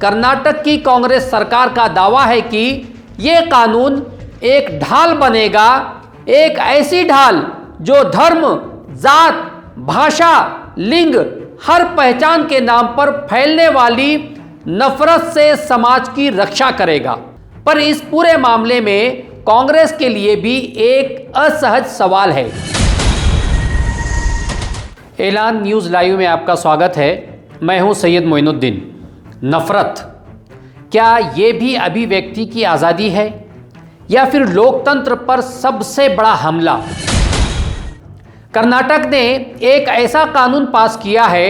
कर्नाटक की कांग्रेस सरकार का दावा है कि ये कानून एक ढाल बनेगा, एक ऐसी ढाल जो धर्म, जात, भाषा, लिंग, हर पहचान के नाम पर फैलने वाली नफरत से समाज की रक्षा करेगा। पर इस पूरे मामले में कांग्रेस के लिए भी एक असहज सवाल है। ऐलान न्यूज़ लाइव में आपका स्वागत है। मैं हूं सैयद मोइनुद्दीन। नफरत, क्या ये भी अभिव्यक्ति की आज़ादी है या फिर लोकतंत्र पर सबसे बड़ा हमला? कर्नाटक ने एक ऐसा कानून पास किया है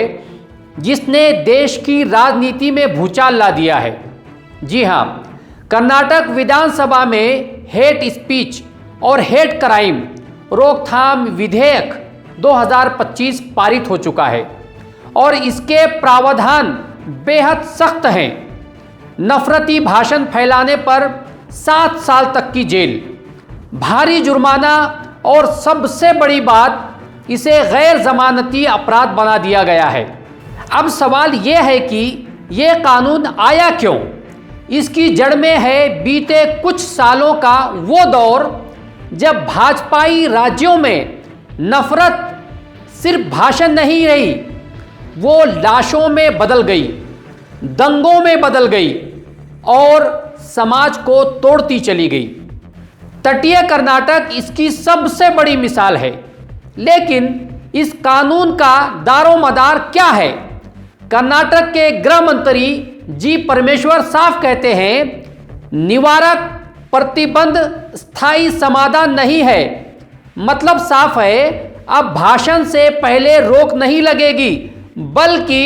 जिसने देश की राजनीति में भूचाल ला दिया है। जी हां, कर्नाटक विधानसभा में हेट स्पीच और हेट क्राइम रोकथाम विधेयक 2025 पारित हो चुका है और इसके प्रावधान बेहद सख्त हैं। नफरती भाषण फैलाने पर 7 साल तक की जेल, भारी जुर्माना और सबसे बड़ी बात, इसे गैर जमानती अपराध बना दिया गया है। अब सवाल यह है कि यह कानून आया क्यों? इसकी जड़ में है बीते कुछ सालों का वो दौर जब भाजपाई राज्यों में नफरत सिर्फ भाषण नहीं रही, वो लाशों में बदल गई, दंगों में बदल गई और समाज को तोड़ती चली गई। तटीय कर्नाटक इसकी सबसे बड़ी मिसाल है। लेकिन इस कानून का दारोमदार क्या है? कर्नाटक के गृह मंत्री जी परमेश्वर साफ कहते हैं, निवारक प्रतिबंध स्थायी समाधान नहीं है। मतलब साफ है, अब भाषण से पहले रोक नहीं लगेगी, बल्कि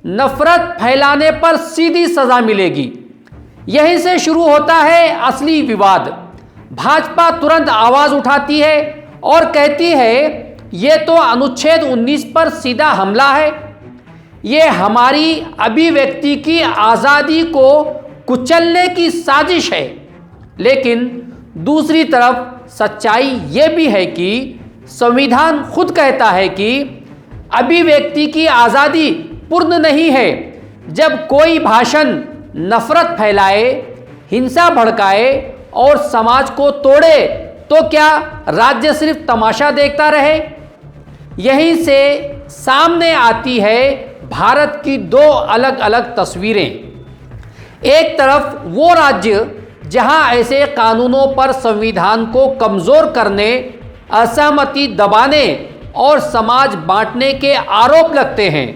नफरत फैलाने पर सीधी सजा मिलेगी। यहीं से शुरू होता है असली विवाद। भाजपा तुरंत आवाज उठाती है और कहती है, ये तो अनुच्छेद 19 पर सीधा हमला है, ये हमारी अभिव्यक्ति की आज़ादी को कुचलने की साजिश है। लेकिन दूसरी तरफ सच्चाई ये भी है कि संविधान खुद कहता है कि अभिव्यक्ति की आज़ादी पूर्ण नहीं है। जब कोई भाषण नफरत फैलाए, हिंसा भड़काए और समाज को तोड़े, तो क्या राज्य सिर्फ तमाशा देखता रहे? यहीं से सामने आती है भारत की 2 अलग अलग तस्वीरें। एक तरफ वो राज्य जहां ऐसे कानूनों पर संविधान को कमज़ोर करने, असहमति दबाने और समाज बांटने के आरोप लगते हैं,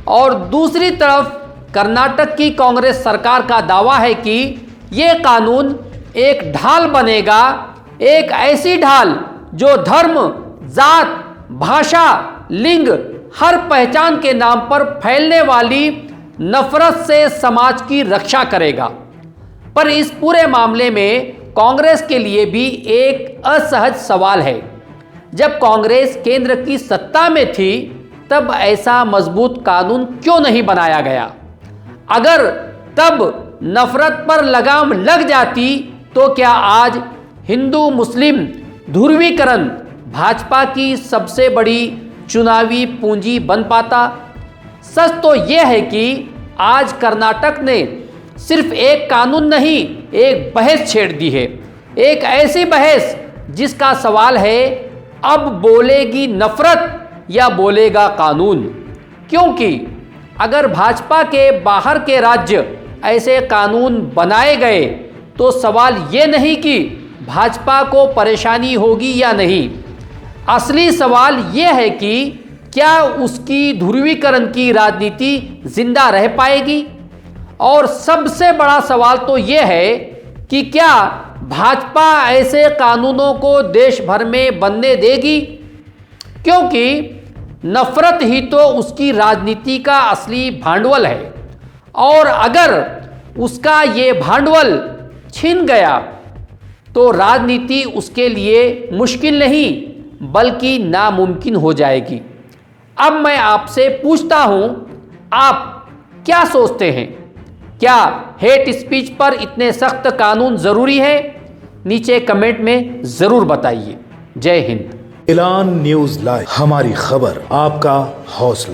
और दूसरी तरफ कर्नाटक की कांग्रेस सरकार का दावा है कि ये कानून एक ढाल बनेगा, एक ऐसी ढाल जो धर्म, जात, भाषा, लिंग, हर पहचान के नाम पर फैलने वाली नफरत से समाज की रक्षा करेगा। पर इस पूरे मामले में कांग्रेस के लिए भी एक असहज सवाल है। जब कांग्रेस केंद्र की सत्ता में थी, तब ऐसा मजबूत कानून क्यों नहीं बनाया गया? अगर तब नफरत पर लगाम लग जाती, तो क्या आज हिंदू मुस्लिम ध्रुवीकरण भाजपा की सबसे बड़ी चुनावी पूंजी बन पाता? सच तो यह है कि आज कर्नाटक ने सिर्फ एक कानून नहीं, एक बहस छेड़ दी है। एक ऐसी बहस जिसका सवाल है, अब बोलेगी नफरत या बोलेगा कानून? क्योंकि अगर भाजपा के बाहर के राज्य ऐसे कानून बनाए गए, तो सवाल ये नहीं कि भाजपा को परेशानी होगी या नहीं। असली सवाल ये है कि क्या उसकी ध्रुवीकरण की राजनीति जिंदा रह पाएगी? और सबसे बड़ा सवाल तो ये है कि क्या भाजपा ऐसे कानूनों को देश भर में बनने देगी? क्योंकि नफरत ही तो उसकी राजनीति का असली भांडवल है, और अगर उसका ये भांडवल छिन गया, तो राजनीति उसके लिए मुश्किल नहीं बल्कि नामुमकिन हो जाएगी। अब मैं आपसे पूछता हूं, आप क्या सोचते हैं? क्या हेट स्पीच पर इतने सख्त कानून जरूरी है? नीचे कमेंट में जरूर बताइए। जय हिंद। ऐलान न्यूज़ लाइव, हमारी खबर, आपका हौसला।